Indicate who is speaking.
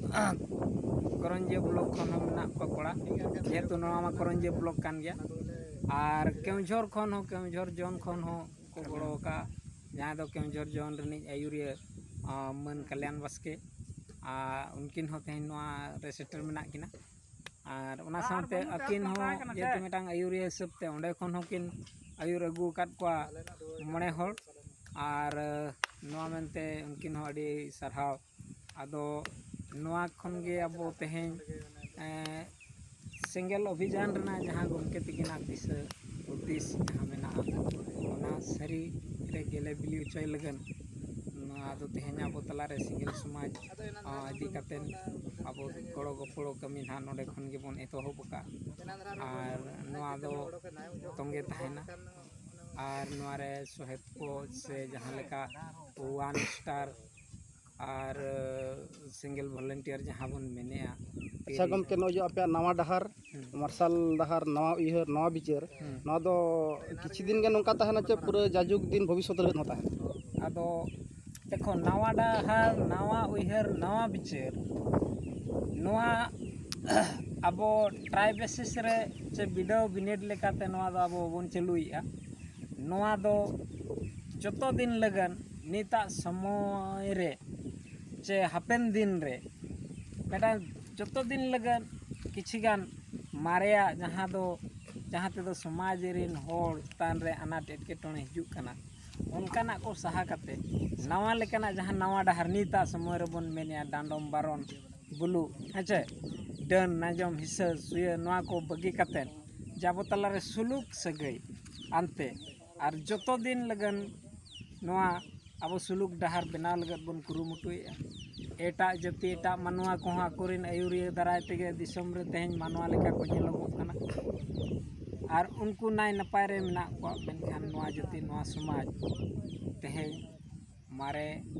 Speaker 1: Karanjia block खन मेना को कोड़ा जेहेतु नवा मा करंजिया ब्लॉक कान गया और केवझर खन हो केवझर जोन खन हो को गड़ो का जहाँ दो केवझर जोन रनिज आयुरिया मन कल्याण बास्के उनकिन हो तेहन नवा रे सेटल मेना किना और उना साथे अकिन हो जेहेतु मिटांग आयुरिया हिसाब ते ओंडे खन हो किन आयुर अगू काट को मणे हर और नवा मेनते उनकिन हो अड़ी सरहाव आदो नवा खन गे अब तेहन सेंगल अभियान रना जहाँ गमके तकिना दिशा उद्देश्य जहाँ मेना ओना सरी रे गेले बिली उचय लगन आदो तेहन अब तलारे सेंगल समाज इदी कातेन अब गड़ो गपड़ो कमी ना नोडे खन गे बन एतोहब का और नवा दो तंगे तहना और नवारे सोहेब को से जहाँ लेका 1 स्टार और सिंगल वॉलंटियर जहाँ बन मेने
Speaker 2: अच्छा गमके नो जो आपे नवा डहार मार्शल डहार नवा इहर नवा बिचार नवा दो किछि दिन के नोका तहना चे पूरा जाजुक दिन भविष्य रे न तहना
Speaker 1: आदो देखो नवा डहार नवा उहर नवा बिचार नवा अब ट्राई बेसिस रे चे बिडो बिनेड लेकाते नवा दो अब बन चलुइया नवा दो जतो दिन लगन निता समय रे चे हापेन दिन रे बेटा जतो दिन लगन किछिगान मारेया जहाँ ते दो समाज रिन होड़ तान रे अनाट एटकेटोणे हिजुक कना उनकाना को सहा काते नवा लेकाना जहाँ नवा डहार निता समय रे बन मेनिया डांडम बारन बुलु हेचे डन नाजम हिस्सा सुय नवा को बगी काते जाबो तला रे सुलुक सगई आनते और जतो दिन लगन नवा अब सुलुक डहार बनाव लगत बन कुरुमुटुया एटा जाति एटा मानवा को आकोरिन आयुरिया दाराय तेगे दिसम रे तेहन मानवा लेका को नेलोगोग कना और उनको नाय नपाय रे मेना को मेनखान नवा जाति नवा समाज तेहन मारे